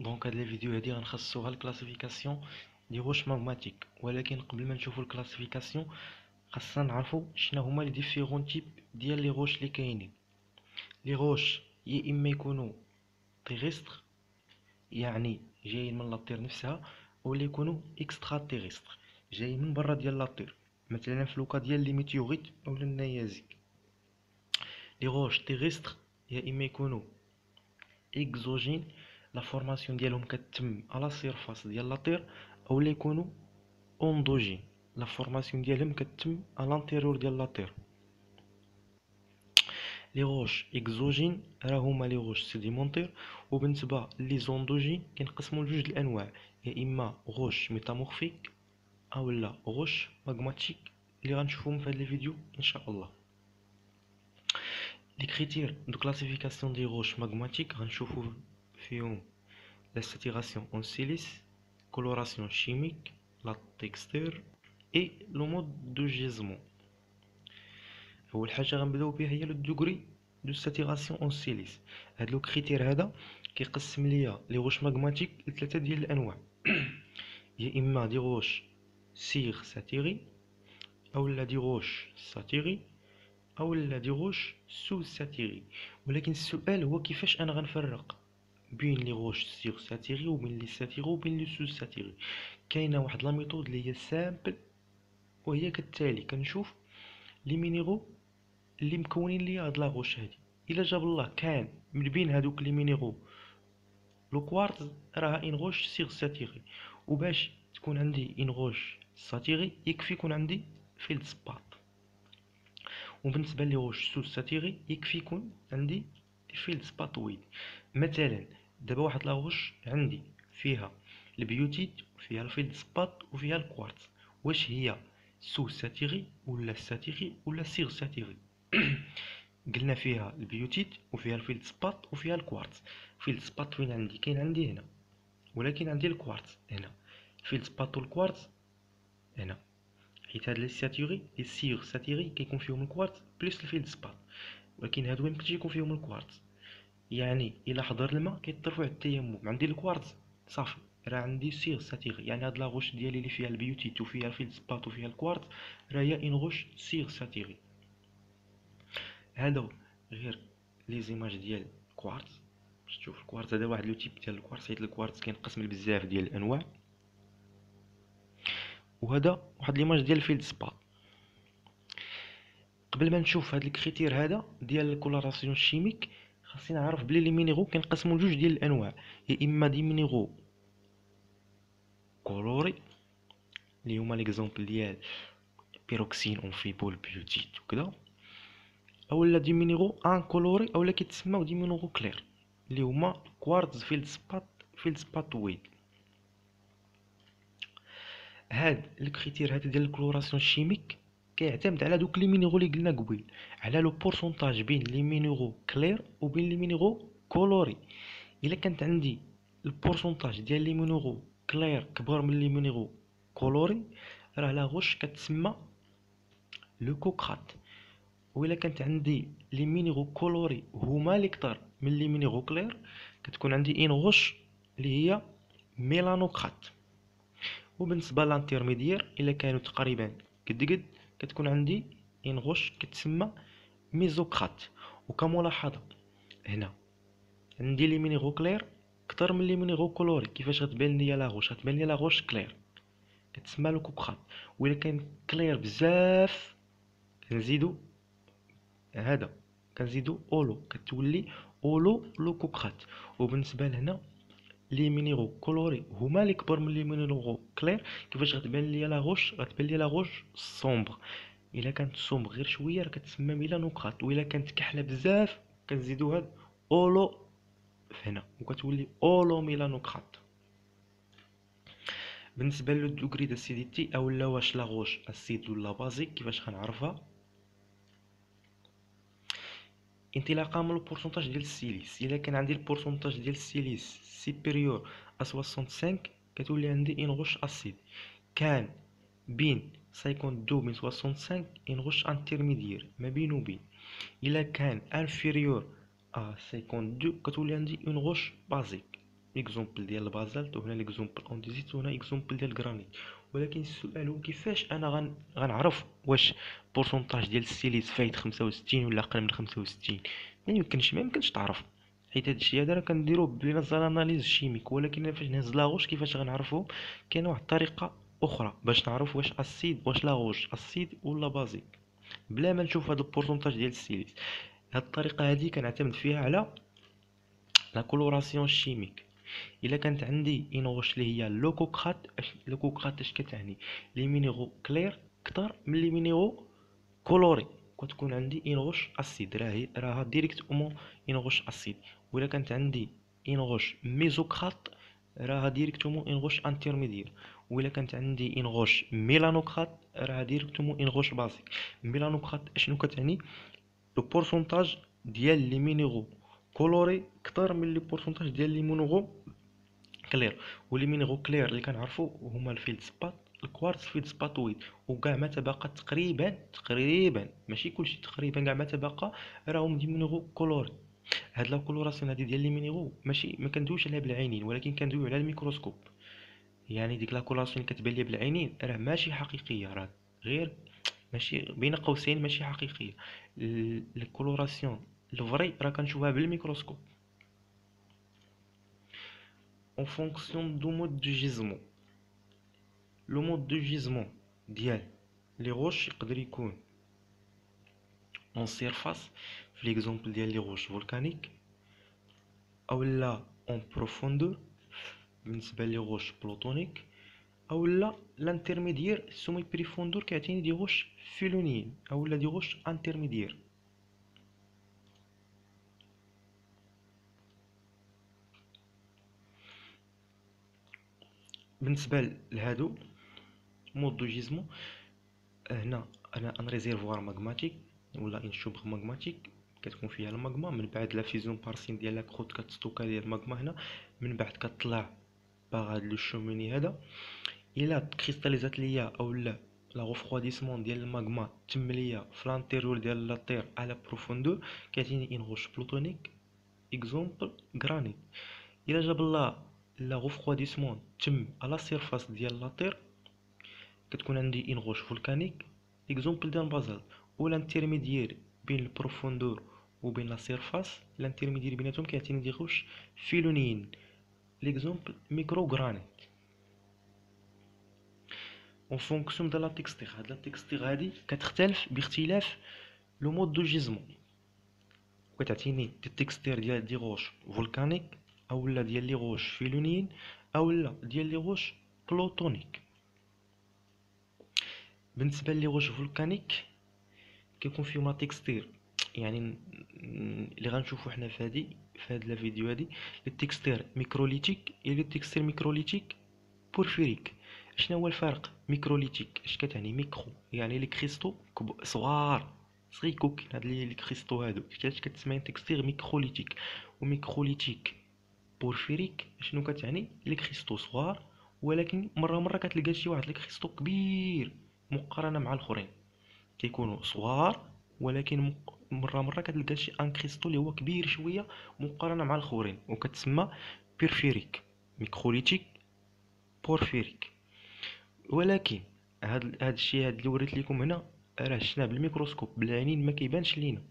دونك هاد الفيديو هادي غنخصوها الكلاسيفيكاسيون دي روش ماغماتيك، ولكن قبل ما نشوفو الكلاسيفيكاسيون خاصنا نعرفو شنو هما لي ديفيرون تيب ديال لي روش اللي كاينين. لي روش يا اما يكونوا تيغستر، يعني جايين من لاطير نفسها، ولا يكونوا اكسترا تيغستر، جايين من برا ديال لاطير، مثلا في لوكا ديال لي ميتيوريت اولا النيازك. لي روش تيغستر يا اما يكونوا اكزوجين، لا فورماسيون ديالهم كتتم على سيرفاس ديال لاطير، اولا يكونوا اوندوجين، لا فورماسيون ديالهم كتتم على لانتيريور ديال لاطير. لي روش اكزوجين راه هما لي روش سيديمونتير، وبالنسبه لي زوندوجين كينقسموا لجوج الانواع، يا اما روش ميتامورفيك اولا روش ماغماتيك اللي غنشوفوهم في هذا الفيديو ان شاء الله. لي كريتير دو كلاسيفيكاسيون دي روش ماغماتيك غنشوفو فيهم la saturation en silice, coloration chimique, la texture et le mode de gisement. اول حاجه غنبداو بها هي لو دوغري دو ساتوراسيون اون سيليس. هاد لو كريتير هذا كيقسم ليا لي روش ماغماتيك لثلاثه ديال الانواع يا اما دي روش سيغ ساتيري اولا دي روش ساتيري اولا دي روش سو ساتيري. ولكن السؤال هو كيفاش انا غنفرق بين لي روش سيغ ساتيري وبين لي ساتيري وبين لي سو ساتيري. كاينه واحد لا ميثود اللي هي سامبل، وهي كالتالي: كنشوف لي مينيرو اللي مكونين ليا هاد لا روش هادي، الا جاب الله كان من بين هادوك لي مينيرو لو كوارتز راه ان روش سيغ ساتيري، وباش تكون عندي ان روش ساتيري يكفي يكون عندي فيلد سبات. وبالنسبه لي روش سو ساتيري يكفي يكون عندي فيلد سباتويد. مثلا دابا واحد لا روش عندي فيها البيوتيت وفيها الفيلد سبات وفيها الكوارتز، واش هي سو ساتيري ولا ساتيري ولا سيغ ساتيري؟ قلنا فيها البيوتيت وفيها الفيلد سبات وفيها الكوارتز. فيلد سبات فين عندي؟ كاين عندي هنا، ولكن عندي الكوارتز هنا. فيلد سبات والكوارتز هنا، حيت هاد لي ساتيري لي سيغ ساتيري كيكون فيهم الكوارتز بلس الفيلد سبات، ولكن هادو ميمكنش يكون فيهم الكوارتز. يعني الا حضر الماء كيطير واحد التيمم عندي الكوارتز، صافي راه عندي سيغ ساتيري. يعني هاد لا غوش ديالي اللي فيها البيوتيت وفيها الفيلد سبات وفيها الكوارتز راه هي ان غوش سيغ ساتيري. هادو غير لي زيماج ديال الكوارتز. باش تشوف الكوارتز هذا واحد لو تيب ديال الكوارتز، حيت الكوارتز كينقسم لبزاف ديال الانواع. وهذا واحد ليماج ديال الفيلد سبات. قبل ما نشوف هاد الكريتير هذا ديال الكولوراسيون شيميك، خاصني نعرف بلي لي مينيرو كينقسموا لجوج ديال الانواع، يا اما دي مينيرو كولوري اللي هما ليكزومبل ديال بيروكسين اونفيبول بيوتيت وكذا، اولا دي مينيرو ان كولوري اولا كيتسموا دي مينيرو كلير اللي هما كوارتز فيلد سباتويد. هاد الكريتير هذا ديال الكلوراسيون شيميك كيعتمد على دوك لي مينيرو اللي قلنا قبيل، على لو بورسونتاج بين لي مينيرو كلير وبين لي مينيرو كولوري. الا كانت عندي البورسونتاج ديال لي مينيرو كلير كبر من لي مينيرو كولوري راه لا غوش كتسمى لو كوكرات. وإلا كانت عندي لي مينيرو كولوري هما لي كتر من لي مينيرو كلير كتكون عندي ان غوش اللي هي ميلانوكرات. وبالنسبه لانترميديير الا كانوا تقريبا قد قد كتكون عندي ان غوش كتسمى ميزوكرات. وكملاحظه هنا عندي لي مينيرو كلير كتر من لي مينيرو كولوري، كيفاش غتبان ليا لا غوش؟ غتبان ليا لا غوش كلير كتسمى لو كوكرات. وإلا كان كلير بزاف كنزيدو هذا، كنزيدو اولو كتولي اولو لو كوكرات. وبالنسبه لهنا لي مينيرو كولوري هما اللي كبر من لي مينيرو كلير، كيفاش غتبان ليا لا غوش؟ غتبان ليا لا غوش سومبر. الا كانت سومبر غير شويه راه كتسمى ميلانوكرات، والا كانت كحله بزاف كنزيدو هاد اولو هنا وكتولي اولو ميلانوكرات. بالنسبه لو دوغري داسيديتي اولا واش لا غوش اسيد ولا بازيك، كيفاش غنعرفها؟ انطلاقا من البورسونتاج ديال السيليس. الا كان عندي البورسونتاج ديال السيليس سيبيريور ا 65 كتولي عندي ان غوش اسيد. كان بين 52 من 65 ان غوش انترميديير ما بين وبين. الا كان انفيريور ا 52 كتولي عندي ان غوش بازيك. اكزومبل ديال البازالت، وهنا ليكزومبل انديزيت، وهنا اكزومبل ديال الجرانيت. ولكن السؤال هو كيفاش انا غنعرف واش بورسونتاج ديال السيليس فايت 65 ولا اقل من 65؟ ما يمكنش تعرف، حيت هادشي هذا راه كنديروه بنظام اناليز شيميك. ولكن فاش نهز لاغوش كيفاش غنعرفو؟ كاينه واحد الطريقه اخرى باش نعرف واش اسيد واش لاغوش اسيد ولا بازيك بلا ما نشوف هاد البورسونتاج ديال السيليس. هاد الطريقه هادي كنعتمد فيها على لا كولوراسيون شيميك. الا كانت عندي انغوش اللي هي لوكوكرات اش كتعني؟ لي مينيرو كلير كتر من لي مينيرو كولوري، كتكون عندي انغوش اسيد، راها ديريكتومون انغوش اسيد. ولا كانت عندي انغوش ميزوكرات راها ديريكتومون انغوش انترميدير. ولا كانت عندي انغوش ميلانوكرات راها ديريكتومون انغوش بازيك. ميلانوكرات اشنو كتعني؟ لو بورسونتاج ديال لي مينيرو كولوري كتر من لي بورسونتاج ديال لي مينيرو كلير. ولي مينيرو كلير اللي كنعرفو هما الفيلدسبات، الكوارتز فيلدسباتويد، وكاع ما تبقى تقريبا ماشي كلشي، تقريبا كاع ما تبقى راهم دي مينيرو كولوري. هاد لا كولوراسيون هادي ديال لي مينيرو ماشي ما كندويوش عليها بالعينين، ولكن كندويو على الميكروسكوب. يعني ديك لا كولوراسيون اللي كتبان ليا بالعينين راه ماشي حقيقيه، راه غير ماشي بين قوسين ماشي حقيقيه. الكولوراسيون الفري راه كنشوفها بالميكروسكوب. en fonction du mode de gisement. لو مود دو جيزمون ديال لي روش يقدر يكون اون سيرفاس في ليكزومبل ديال لي روش فولكانيك، اولا اون بروفوندور بالنسبه لي روش بلوتونيك، اولا لانترميدير سومي بريفوندور كيعطيني دي روش فيلونيين اولا دي روش انترميدير. بالنسبه لهادو مود دو جيزمون، هنا انا ان ريزيرفوار ماغماتيك ولا ان شوبغ ماغماتيك كتكون فيها الماغما. من بعد لا فيزيون بارسين ديال لا كروت كتستوكا ديال الماغما هنا، من بعد كتطلع باغ هاد لو شوميني هذا. الا كريستاليزات ليا اولا لا غوفخواديسمون ديال الماغما تم ليا في لانتيريور ديال لا تير على بروفوندور كيعطيني ان روش بلوتونيك اكزومبل غرانيت. الا جاب الله لا غوفخواديسمون تم على سيرفاس ديال لا تير كتكون عندي ان روش فولكانيك اكزومبل ديال بازالت. والانترميديير بين البروفوندور وبين لا سيرفاس، الانترميديير بيناتهم كيعطيني دي روش فيلونيين ليكزومبل ميكرو غرانيت. اون فونكسيون دو لا تيكستير، هاد لا تيكستير هادي كتختلف باختلاف لو مود دو جيزمون. كتعطيني دي تيكستير ديال دي روش فولكانيك اولا ديال لي روش فيلونيين اولا ديال لي روش بلوتونيك. بالنسبه لي روش فولكانيك كيكون فيهم لا تيكستير، يعني اللي غنشوفو حنا في هاد لا فيديو هادي لي تيكستير ميكروليتيك اي لي تيكستير ميكروليتيك بورفيريك. شنو هو الفرق؟ ميكروليتيك اش كتعني؟ ميكرو يعني لي كريستو صغار صغيكوك، هاد لي كريستو هادو اش كتسمى تيكستير ميكروليتيك. وميكروليتيك بورفيريك شنو كتعني؟ لي كريستو صغار ولكن مره كتلقى شي واحد لي كريستو كبير مقارنه مع الاخرين، كيكونوا صغار ولكن مره كتلقى شي ان كريستو اللي هو كبير شويه مقارنه مع الاخرين وكتسمى بيرفيريك. ميكروليتيك بورفيريك. ولكن هاد الشيء هاد اللي وريت لكم هنا راه شفناه بالميكروسكوب بالعينين ما كيبانش لينا.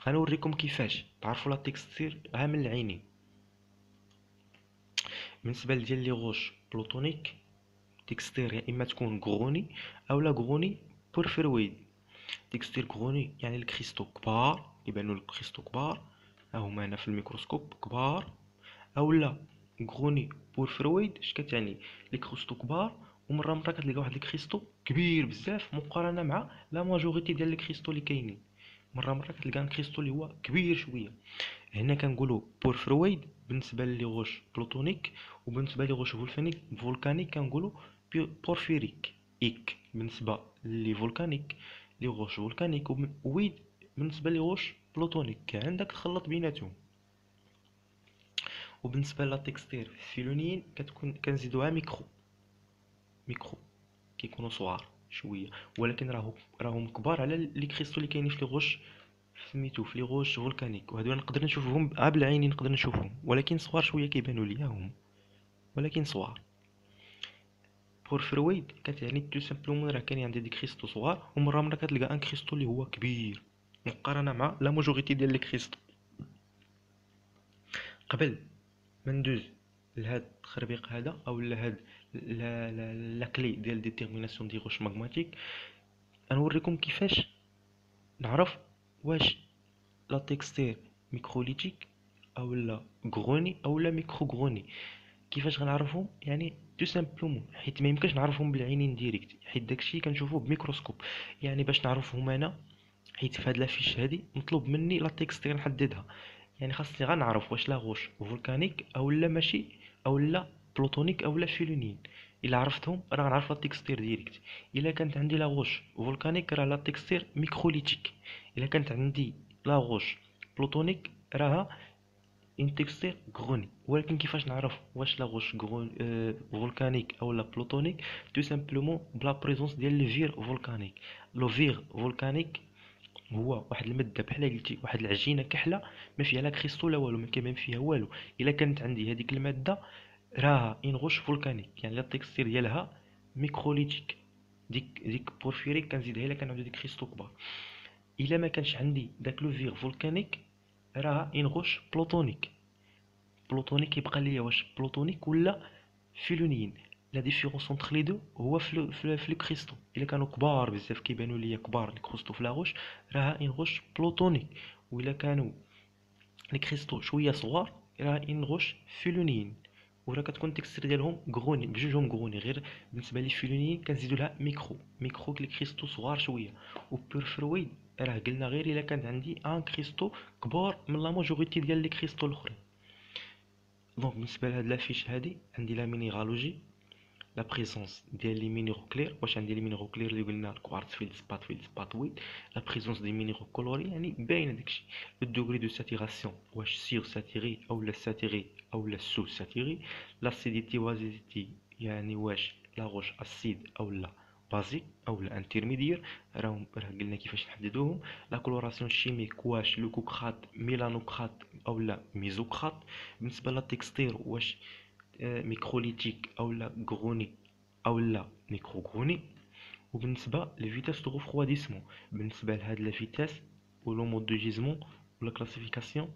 غنوريكم كيفاش تعرفوا لا تكستير ها من العينين. بالنسبه ديال لي غوش بلوتونيك تكستير يا اما تكون غروني اولا غروني بورفيرويد. تكستير غروني يعني الكريستو كبار، يبانوا الكريستو كبار ها هما هنا في الميكروسكوب كبار. اولا غروني بورفيرويد اش كتعني؟ لي كريستو كبار ومره كتلقى واحد الكريستو كبير بزاف مقارنه مع لا ماجوريتي ديال لي كريستو اللي كاينين. مره كتلقى كريستو اللي هو كبير شويه. هنا كنقولوا بورفيرويد بالنسبه لي غوش بلوتونيك، وبالنسبه لي غوش فولكانيك كنقولوا بورفيريك ايك. بالنسبه لي فولكانيك لي غوش فولكانيك ويد بالنسبه لي غوش بلوتونيك عندك تخلط بيناتهم. وبالنسبه لا تكستير فيلونيين كتكون كنزيدوها ميكرو كيكونوا صغار شويه ولكن راهم كبار على لي كريستو اللي كاينين في لي غوش سميتو في لي غوش فولكانيك، وهادو نقدر نشوفهم بالعيني، نقدر نشوفهم، ولكن صغار شويه كيبانوا ليا هما، ولكن صغار. بور فرويد كتعني تو سامبلومون راه كاين عندي دي كريستو صغار، ومره مره كتلقى ان كريستو اللي هو كبير مقارنه مع لا ماجوريتي ديال لي كريستو. قبل ما ندوز لهاد التخربيق هذا او لهاد لا كلي ديال ديتيرميناسيون دي روش ماغماتيك، غنوريكم كيفاش نعرف واش لا تكستير ميكروليتيك او لا غروني او لا ميكرو غروني. كيفاش غنعرفهم؟ يعني تو سامبلومون حيت ما يمكنش نعرفهم بالعينين ديريكت، حيت داكشي كنشوفوه بميكروسكوب. يعني باش نعرفهم انا، حيت في هاد لافيش هادي مطلوب مني لا تكستير نحددها، يعني خاصني غنعرف واش لا غوش فولكانيك او لا ماشي، او لا بلوتونيك او لا فيلونين. الا عرفتهم راه غنعرف لا تكستير ديريكت. الا كانت عندي لا غوش فولكانيك راه لا تكستير ميكروليتيك. الا كانت عندي لا غوش بلوتونيك راها ان تكستير غروني. ولكن كيفاش نعرف واش لا غوش غرون فولكانيك او لا بلوتونيك؟ تو سامبلومون بلا بريزونس ديال الفير فولكانيك. لو فير فولكانيك هو واحد الماده بحال قلتي واحد العجينه كحله، ما فيها لا كريستو لا والو، ما كيبان فيها والو. الا كانت عندي هذيك الماده راها ان غوش فولكانيك، يعني لا تكستير ديالها ميكروليتيك. ديك بورفيريك كنزيدها الا كان عندي ديك كريستو كبار. الا ما كانش عندي داك لو فير فولكانيك راها ان غوش بلوتونيك. بلوتونيك يبقى ليا واش بلوتونيك ولا فيلونيين. لا ديفيرونس اونتر لي دو هو في لي كريستو. الا كانوا كبار بزاف كيبانوا ليا كبار لي كريستو في لاغوش راها ان غوش بلوتونيك. وإلا كانوا لي كريستو شويه صغار راها ان غوش فيلونيين. وراه كتكون التكستير ديالهم غروني بجوجهم غروني، غير بالنسبه لي فيلونيين كنزيدوا لها ميكرو لي كريستو صغار شويه. وبور فرويد راه قلنا غير الا كان عندي ان كريستو كبار من لا ماجوريتي ديال لي كريستو الاخرين. دونك بالنسبه لهاد لافيش هادي عندي لا مينيرالوجي، لا بريزونس ديال لي مينيرو كلير. واش عندي لي مينيرو كلير اللي قلنا الكوارتز فيلد سباتويت. لا بريزونس دي مينيرو كولوري يعني باينه داكشي. لو دوغري دو ساتيراسيون واش سير ساتيري او لا ساتيري او لا سو ساتيري. لاسيديتي وازيديتي يعني واش لا روش اسيد او لا بازيك او لا انترميدير. راه قلنا كيفاش نحددوهم. لا كولوراسيون شيميك واش لوكوكرات ميلانوكرات او لا ميزوكرات. بالنسبه لا تكستير واش ميكروليتيك او لا غروني او لا ميكروغوني. وبالنسبه لفيتاس دو ريفرواديسمون، بالنسبه لهاد لا فيتاس و لو مود دو جيزمون ولا كلاسيفيكاسيون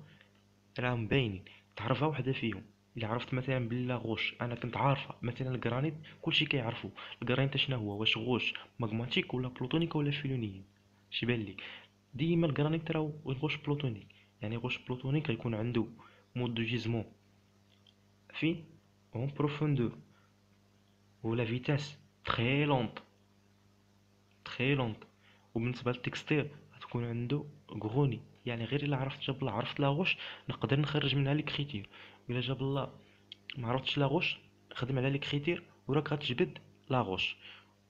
راه مباينين، تعرفها وحده فيهم. الا عرفت مثلا بلا غوش، انا كنت عارفه مثلا الجرانيت كلشي كيعرفو الجرانيت شنو هو، واش غوش ماغماتيك ولا بلوتونيك ولا فيلونيين. شبان لك ديما الجرانيت راهو غوش بلوتونيك. يعني غوش بلوتونيك غيكون عنده مود دو جيزمون فين اون بروفوندور، ولا فيتاس تري لونط تري لونط. وبالنسبه للتكستير غتكون عنده غروني. يعني غير الا عرفت جاب الله عرفت لاغوش نقدر نخرج منها لي كريتير. الا جاب الله ما عرفتش لاغوش خدم على لي كريتير وراك غتجبد لاغوش.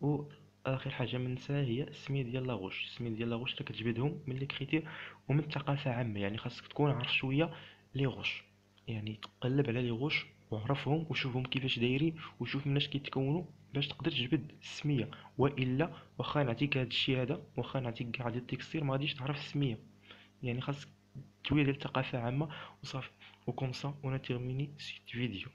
و اخر حاجه ما ننساها هي السميه ديال لاغوش. السميه ديال لاغوش راك كتجبدهم من لي كريتير ومن الثقافه عامه. يعني خاصك تكون عارف شويه لي غوش، يعني تقلب على لي غوش وعرفهم وشوفهم كيفاش دايرين وشوف مناش كيتكونوا باش تقدر تجبد السميه. والا واخا نعطيك هاد الشيء هذا، واخا نعطيك كاع ديال التكستير ما غاديش تعرف السميه. يعني خاصك شويه ديال الثقافه عامه وصافي. وكم سا اون تيرميني سيت فيديو.